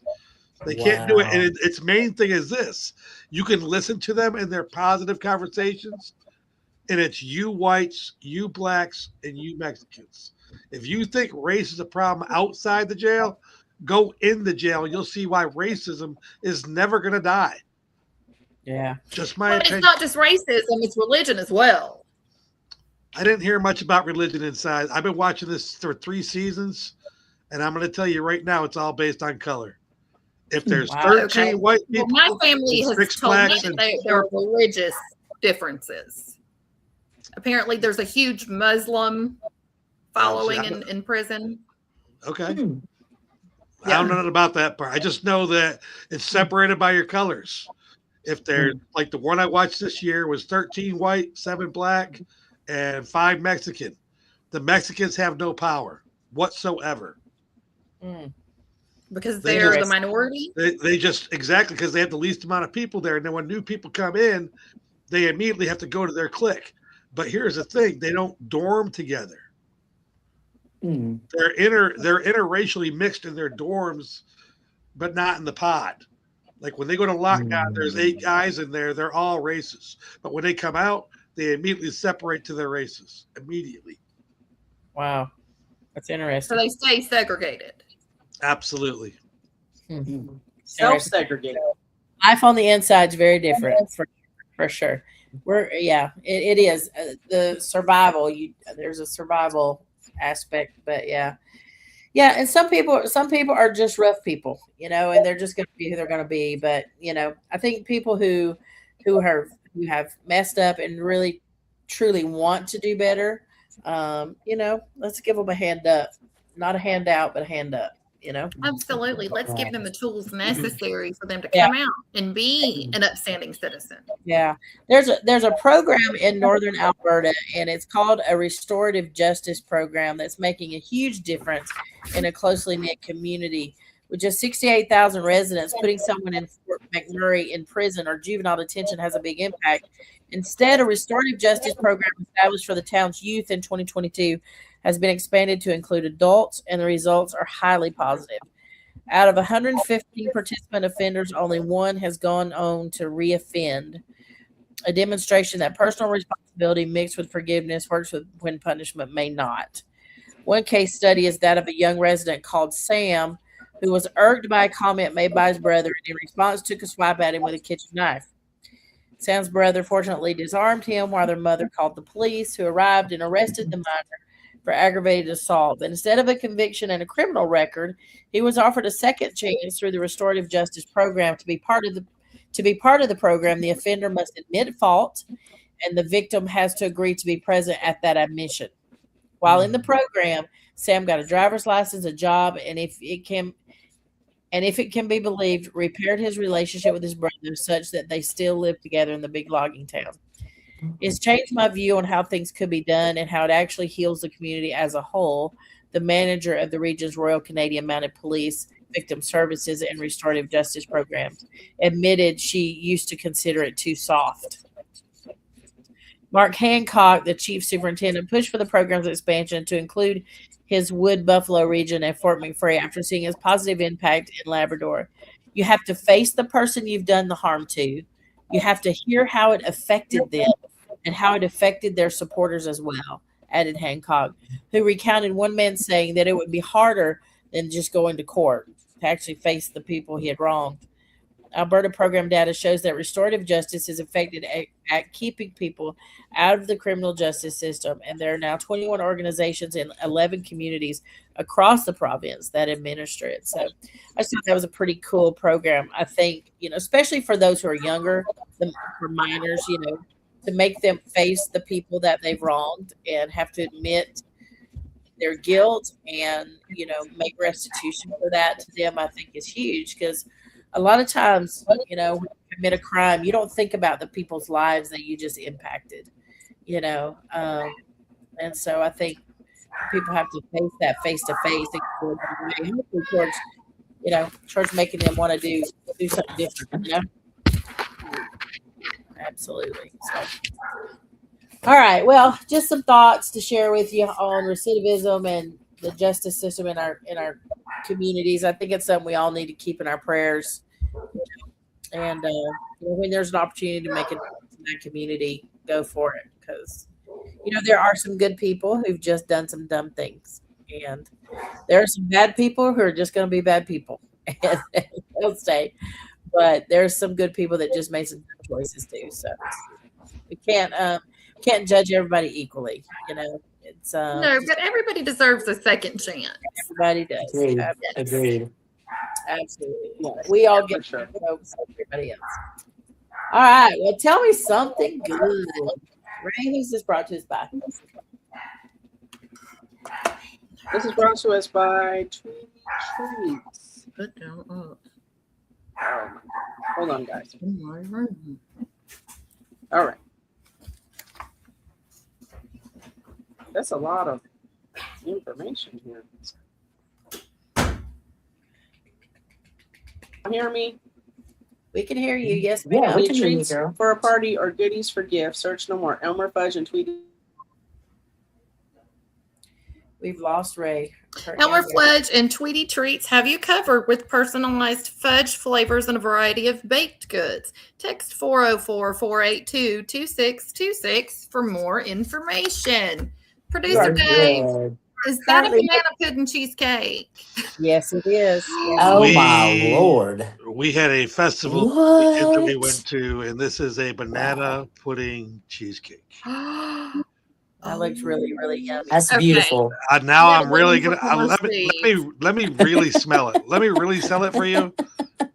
They can't do it. And its main thing is this: you can listen to them in their positive conversations, and it's you whites, you blacks, and you Mexicans. If you think race is a problem outside the jail, go in the jail. You'll see why racism is never going to die. Yeah. Just my opinion. It's not just racism, it's religion as well. I didn't hear much about religion inside. I've been watching this for 3 seasons, and I'm going to tell you right now, it's all based on color. If there's Wow. 13 Okay. white Well, people, my family and has 6 told me blacks, that and there are 4 religious differences. Apparently, there's a huge Muslim following in prison. okay. Hmm. I don't know nothing about that part. I just know that it's separated by your colors. If they're like the one I watched this year was 13 white, 7 black, and 5 Mexican. The Mexicans have no power whatsoever. Mm. Because They they're the just minority. they just exactly because they have the least amount of people there, and then when new people come in, they immediately have to go to their clique. But here's the thing: they don't dorm together. Hmm. They're interracially mixed in their dorms, but not in the pod. Like when they go to lockdown, there's 8 guys in there. They're all races, but when they come out, they immediately separate to their races immediately. Wow. That's So interesting. they stay segregated. Absolutely. Self-segregated. Life on the inside is very different for sure. It is the survival. There's a survival aspect, but yeah. And some people are just rough people, and they're just going to be who they're going to be. But I think people who have messed up and really truly want to do better, let's give them a hand up, not a handout, but a hand up. Absolutely. Let's give them the tools necessary for them to Yeah. come out and be an upstanding citizen. Yeah, there's a program in northern Alberta, and it's called a restorative justice program that's making a huge difference in a closely knit community. With just 68,000 residents, putting someone in Fort McMurray in prison or juvenile detention has a big impact. Instead, a restorative justice program established for the town's youth in 2022 has been expanded to include adults, and the results are highly positive. Out of 115 participant offenders, only one has gone on to reoffend, a demonstration that personal responsibility mixed with forgiveness works when punishment may not. One case study is that of a young resident called Sam, who was irked by a comment made by his brother and in response took a swipe at him with a kitchen knife. Sam's brother fortunately disarmed him while their mother called the police, who arrived and arrested the minor for aggravated assault. But instead of a conviction and a criminal record, he was offered a second chance through the restorative justice program. To be part of the program, the offender must admit fault, and the victim has to agree to be present at that admission. While in the program, Sam got a driver's license, a job, and if it can be believed, repaired his relationship with his brother such that they still live together in the big logging town. It's changed my view on how things could be done and how it actually heals the community as a whole. The manager of the region's Royal Canadian Mounted Police Victim Services and Restorative Justice Programs admitted she used to consider it too soft. Mark Hancock, the chief superintendent, pushed for the program's expansion to include his Wood Buffalo region and Fort McMurray after seeing its positive impact in Labrador. You have to face the person you've done the harm to. You have to hear how it affected them and how it affected their supporters as well, added Hancock, who recounted one man saying that it would be harder than just going to court to actually face the people he had wronged. Alberta program data shows that restorative justice is effective at keeping people out of the criminal justice system, and there are now 21 organizations in 11 communities across the province that administer it. So I just thought that was a pretty cool program. I think, especially for those who are younger, for minors, to make them face the people that they've wronged and have to admit their guilt and, make restitution for that to them, I think is huge because a lot of times, when you commit a crime, you don't think about the people's lives that you just impacted, and so I think people have to face that face to face, and hopefully towards making them want to do something different. Absolutely. So, all right. Well, just some thoughts to share with you on recidivism and the justice system in our communities. I think it's something we all need to keep in our prayers. And when there's an opportunity to make it in that community, go for it because there are some good people who've just done some dumb things, and there are some bad people who are just going to be bad people, and they'll stay. But there's some good people that just made some good choices too. So we can't judge everybody equally. You know, it's No, but everybody deserves a second chance. everybody does. Agreed. Yes. Agreed. Absolutely. Yes, We all for get sure. folks, everybody else. All right. Well, tell me something good. Ray, who's this brought to us by? This is brought to us by Tweety Treats. Put down up. Oh, my. Hold on, guys. In my room. All right. That's a lot of information here. Hear me? We can hear you. Yes, Yeah, ma'am. we Need can hear you, treats girl. for a party or goodies for gifts? Search no more. Elmer Fudge and Tweety. We've lost Ray. Elmer Fudge and Tweety Treats have you covered with personalized fudge flavors and a variety of baked goods. Text 404-482-2626 for more information. Producer Very Dave, Good. is that a Currently- banana pudding cheesecake? Yes, it is. Oh my Lord. We had a festival that we went to, and this is a banana pudding cheesecake. That looks really, really yummy. That's Okay. beautiful. Now Yeah, I'm really looking gonna for let me really smell it. Let me really sell it for you. That's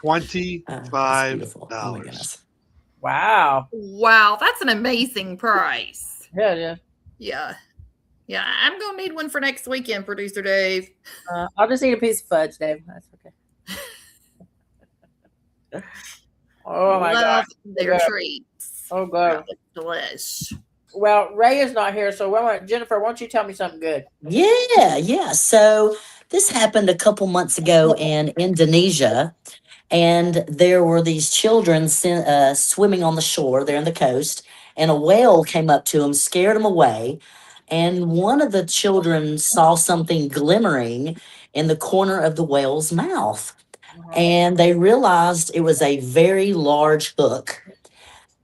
$25. beautiful. Oh my goodness. Wow. Wow, that's an amazing price. Yeah, yeah. Yeah. Yeah, I'm going to need one for next weekend, Producer Dave. I'll just eat a piece of fudge, Dave. That's okay. Oh my Love god. their Yeah. treats. Oh god. Delish. Well, Ray is not here, so Jennifer, why don't you tell me something good? Yeah. So this happened a couple months ago in Indonesia, and there were these children swimming on the shore there on the coast, and a whale came up to them, scared them away, and one of the children saw something glimmering in the corner of the whale's mouth, and they realized it was a very large hook.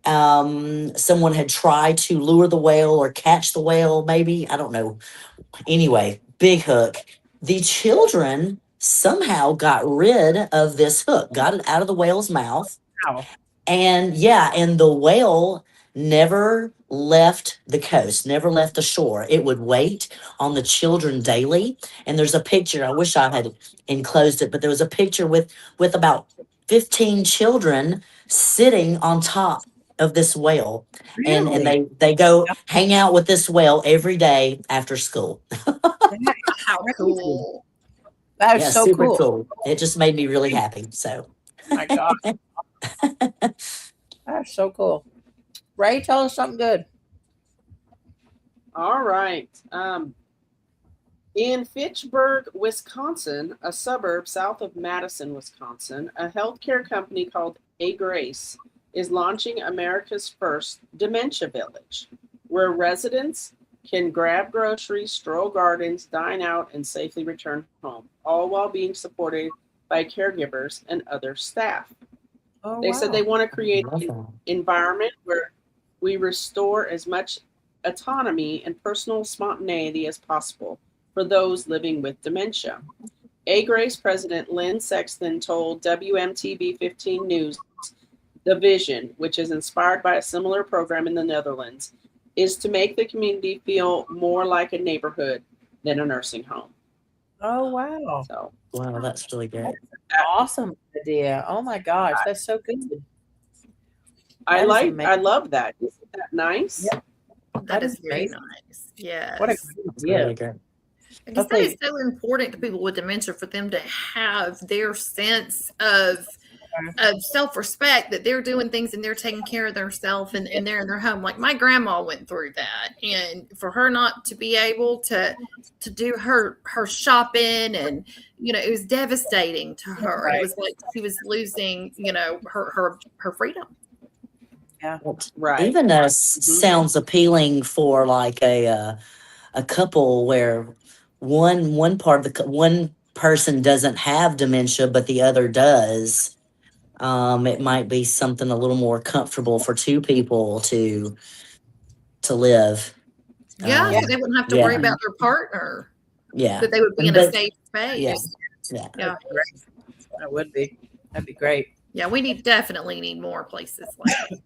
Someone had tried to lure the whale or catch the whale, maybe, I don't know. Anyway, big hook. The children somehow got rid of this hook, got it out of the whale's mouth. Wow. And the whale never left the coast, never left the shore. It would wait on the children daily. And there's a picture, I wish I had enclosed it, but there was a picture with about 15 children sitting on top of this whale. And Really? they go hang out with this whale every day after school. How cool. That is Yeah, so super cool. It just made me really happy. So Oh my god. That's so cool. Ray, tell us something good. All right. In Fitchburg, Wisconsin, a suburb south of Madison, Wisconsin, a healthcare company called A Grace is launching America's first dementia village, where residents can grab groceries, stroll gardens, dine out, and safely return home, all while being supported by caregivers and other staff. Oh, They said they want to create love an that. environment where we restore as much autonomy and personal spontaneity as possible for those living with dementia. A Grace President Lynn Sexton told WMTV 15 News the vision, which is inspired by a similar program in the Netherlands, is to make the community feel more like a neighborhood than a nursing home. Oh wow. So Wow, that's really great. Awesome idea. Oh my gosh, that's so good. I That is amazing. love that. Isn't that nice? Yep. That is is very amazing. nice. Yes. What a That's yeah. really great. I guess that Okay. is so important to people with dementia for them to have their sense of self-respect, that they're doing things and they're taking care of themselves and they're in their home. Like my grandma went through that, and for her not to be able to do her shopping, and it was devastating to her. It was like she was losing her freedom. Right. Even sounds appealing for like a couple where one part of one person doesn't have dementia but the other does. It might be something a little more comfortable for two people to live. Yeah, so they wouldn't have to worry yeah. about their partner. Yeah, That they would be in a safe space. yeah. Yeah. That'd be great. That would be. That'd be great. Yeah, we definitely need more places like that.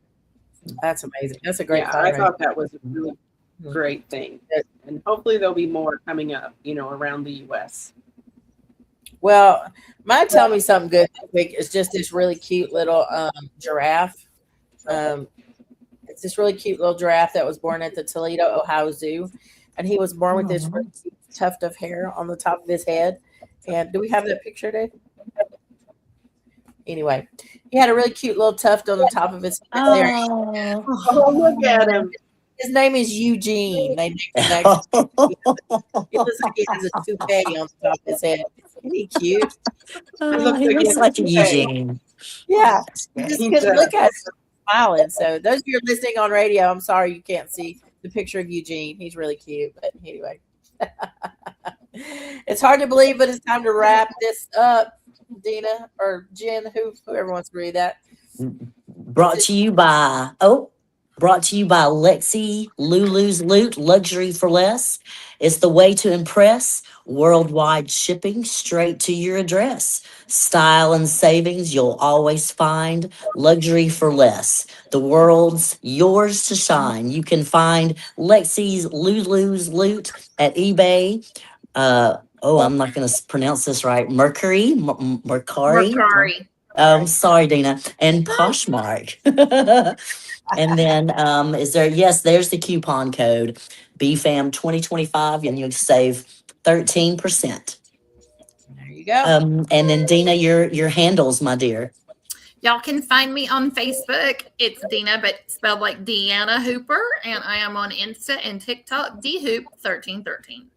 That's amazing. That's a great Yeah, I fundraiser. thought that was a really great thing. And hopefully there'll be more coming up, around the U.S. Well, my tell me something good this week is just this really cute little giraffe. Um, it's this really cute little giraffe that was born at the Toledo, Ohio Zoo, and he was born with this really cute tuft of hair on the top of his head. And do we have that picture, Dave? Anyway, he had a really cute little tuft on the top of his head there. Oh. Oh, look at him. His name is Eugene. They named him next. He looks like he has a toupee on the top of his head. Isn't he cute? He looks like Eugene. Yeah, you just He couldn't look does. at him smiling. So those of you listening on radio, I'm sorry you can't see the picture of Eugene. He's really cute. But anyway, it's hard to believe, but it's time to wrap this up. Dina or Jen, whoever wants to read that. Brought to you by Lexi Lulu's Loot, luxury for less. It's the way to impress. Worldwide shipping straight to your address. Style and savings you'll always find. Luxury for less. The world's yours to shine. You can find Lexi's Lulu's Loot at eBay. I'm not going to pronounce this right. Mercury. Mercari. Sorry, Dina. And Poshmark. And then there's the coupon code BFAM 2025 and you'll save 13%. There you go. And then Dina, your handles, my dear. Y'all can find me on Facebook. It's Dina, but spelled like Deanna Hooper. And I am on Insta and TikTok, DHoop1313.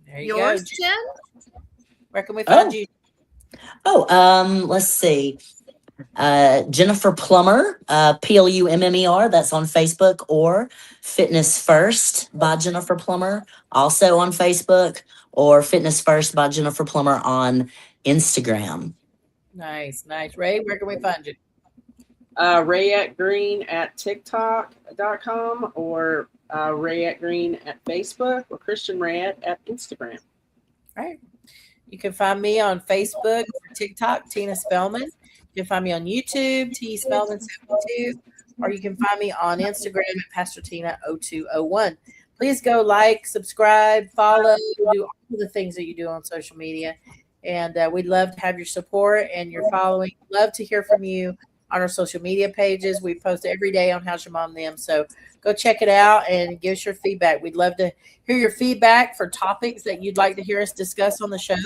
There you Yours, go. Jen? Where can we find you? Let's see. Jennifer Plummer, Plummer, that's on Facebook, or Fitness First by Jennifer Plummer, also on Facebook, or Fitness First by Jennifer Plummer on Instagram. Nice. Ray, where can we find you? Rayette Green at TikTok.com or Rayette Green at Facebook or Christian Rayette at Instagram. All right. You can find me on Facebook or TikTok, Tina Spellman. You can find me on YouTube, T Spellman 72, or you can find me on Instagram at Pastor Tina 0201. Please go like, subscribe, follow, do all the things that you do on social media. And we'd love to have your support and your following. Love to hear from you on our social media pages. We post every day on How's Your Mom Them. So go check it out and give us your feedback. We'd love to hear your feedback for topics that you'd like to hear us discuss on the show.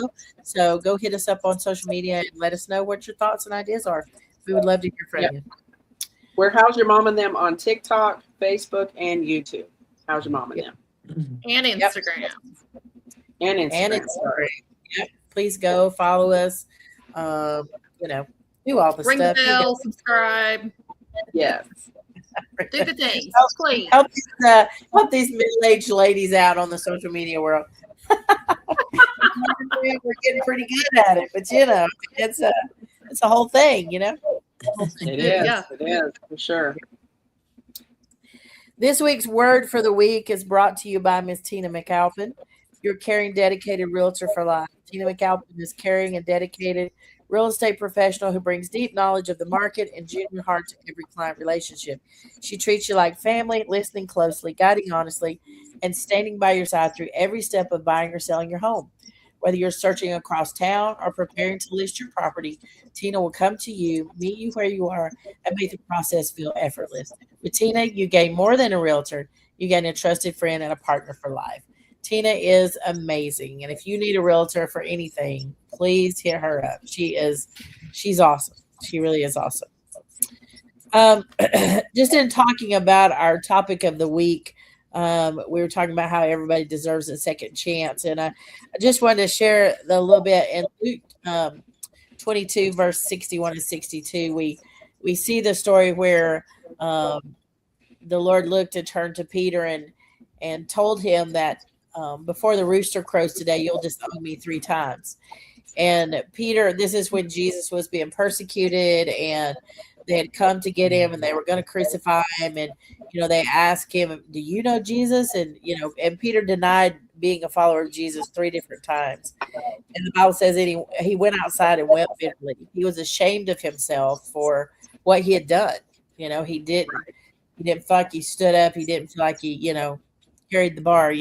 So go hit us up on social media and let us know what your thoughts and ideas are. We would love to hear from you. We're How's Your Mom and Them on TikTok, Facebook, and YouTube. How's Your Mom and Them? And Instagram. And Instagram. And Instagram. Yep. Please go follow us. Do all the Ring stuff. the bell, subscribe, Yes. do the things, please. Help these middle-aged ladies out on the social media world. We're getting pretty good at it, but it's a whole thing, It is. Yeah. It is, for sure. This week's word for the week is brought to you by Miss Tina McAlpin, your caring, dedicated realtor for life. Tina McAlpin is caring and dedicated real estate professional who brings deep knowledge of the market and genuine heart to every client relationship. She treats you like family, listening closely, guiding honestly, and standing by your side through every step of buying or selling your home. Whether you're searching across town or preparing to list your property, Tina will come to you, meet you where you are, and make the process feel effortless. With Tina, you gain more than a realtor. You gain a trusted friend and a partner for life. Tina is amazing. And if you need a realtor for anything, please hit her up. She's awesome. She really is awesome. Just in talking about our topic of the week, we were talking about how everybody deserves a second chance. And I just wanted to share a little bit in Luke 22, verse 61 and 62. We see the story where the Lord looked and turned to Peter and told him that before the rooster crows today, you'll disown me 3 times. And Peter, this is when Jesus was being persecuted and they had come to get him and they were going to crucify him. And, they asked him, do you know Jesus? And, and Peter denied being a follower of Jesus 3 different times. And the Bible says that he went outside and wept bitterly. He was ashamed of himself for what he had done. He didn't He didn't feel like he stood up. He didn't feel like he, carried the bar,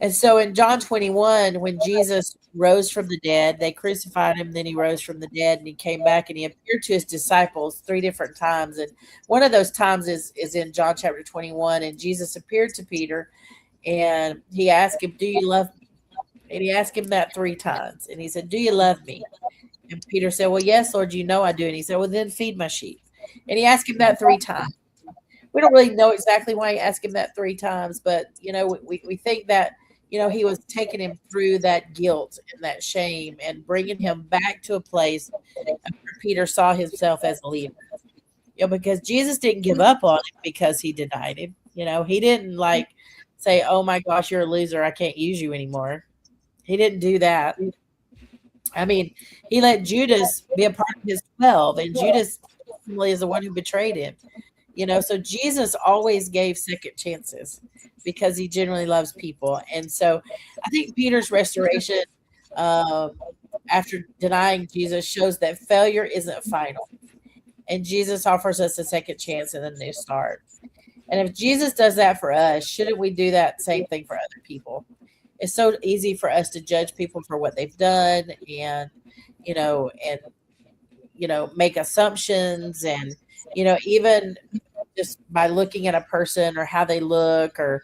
And so in John 21, when Jesus rose from the dead, they crucified him, then he rose from the dead and he came back and he appeared to his disciples 3 different times. And one of those times is in John chapter 21. And Jesus appeared to Peter and he asked him, "Do you love me?" And he asked him that 3 times. And he said, "Do you love me?" And Peter said, "Well, yes, Lord, you know I do." And he said, "Well, then feed my sheep." And he asked him that 3 times. We don't really know exactly why he asked him that 3 times, but, we think that, he was taking him through that guilt and that shame and bringing him back to a place where Peter saw himself as a leader. Because Jesus didn't give up on him because he denied him. He didn't say, "Oh my gosh, you're a loser. I can't use you anymore." He didn't do that. I mean, he let Judas be a part of his 12, and Judas ultimately is the one who betrayed him. So Jesus always gave second chances because he genuinely loves people. And so I think Peter's restoration after denying Jesus shows that failure isn't final. And Jesus offers us a second chance and a new start. And if Jesus does that for us, shouldn't we do that same thing for other people? It's so easy for us to judge people for what they've done and make assumptions and, even just by looking at a person or how they look or,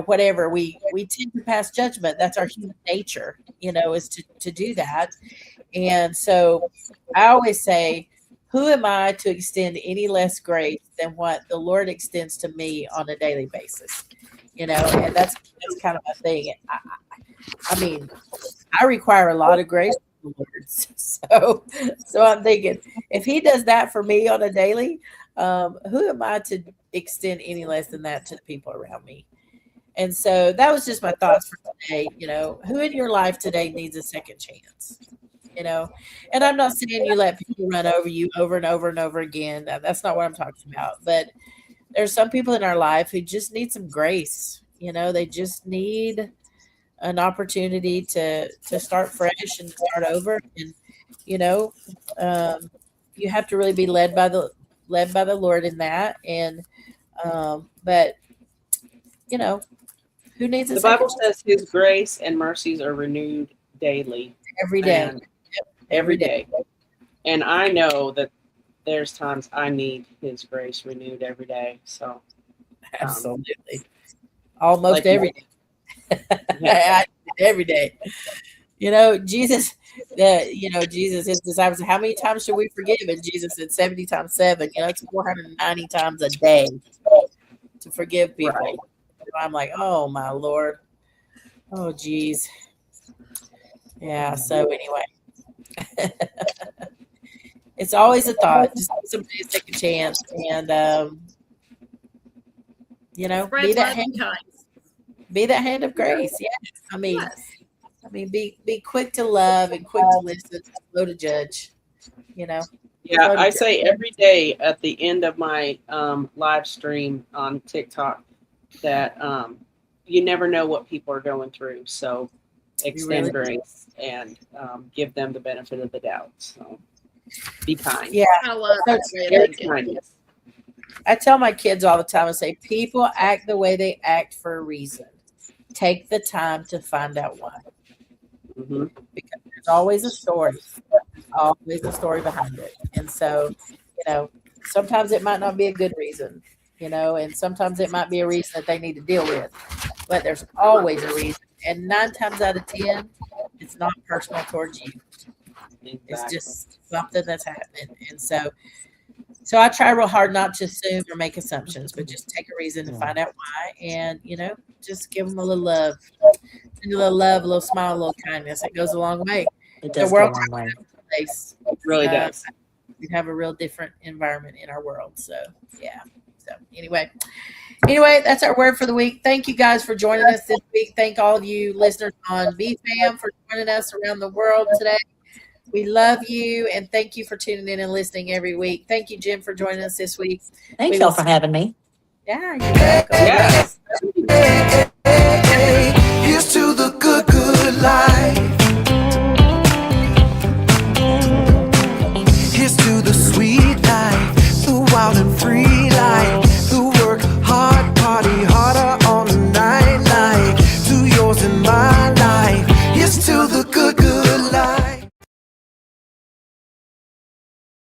whatever, we tend to pass judgment. That's our human nature, is to do that. And so I always say, who am I to extend any less grace than what the Lord extends to me on a daily basis? And that's kind of my thing. I mean, I require a lot of grace from the Lord. So I'm thinking, if he does that for me on a daily, who am I to extend any less than that to the people around me? And so that was just my thoughts for today. Who in your life today needs a second chance? And I'm not saying you let people run over you over and over and over again. That's not what I'm talking about. But there's some people in our life who just need some grace. They just need an opportunity to start fresh and start over. And, you have to really be led by the Lord in that. And, but, who needs a The second Bible chance? says his grace and mercies are renewed daily. Every day. And every day. And I know that there's times I need his grace renewed every day. So Absolutely. Almost like every day. yeah. Every day. Jesus, Jesus, his disciples said, "How many times should we forgive?" And Jesus said 70 times 7. It's 490 times a day to forgive people. Right. I'm like, oh my Lord. Oh geez. Yeah, so anyway. It's always a thought. Just give somebody a second chance and Spread love and kindness. be that hand of grace. Yeah. Yes. Be quick to love and quick to listen, slow to judge. Yeah, I say every day at the end of my live stream on TikTok that you never know what people are going through. So extend grace and give them the benefit of the doubt. So be kind. Yeah. I love that way of thinking. Kindness. I tell my kids all the time, I say, people act the way they act for a reason. Take the time to find out why. Mm-hmm. Because there's always a story. Always a story behind it. And so, sometimes it might not be a good reason, and sometimes it might be a reason that they need to deal with. But there's always a reason. And 9 times out of 10, it's not personal towards you. Exactly. It's just something that's happening. And so I try real hard not to assume or make assumptions, but just take a reason to find out why. And, just give them a little love. A little love, a little smile, a little kindness. It goes a long way. It does The go a world long way. place. It really does. We have a real different environment in our world. So, yeah. So, anyway, that's our word for the week. Thank you guys for joining us this week. Thank all of you listeners on BFAM for joining us around the world today. We love you, and thank you for tuning in and listening every week. Thank you, Jim, for joining us this week. Thank y'all for having me. Yeah, you're welcome. Yes.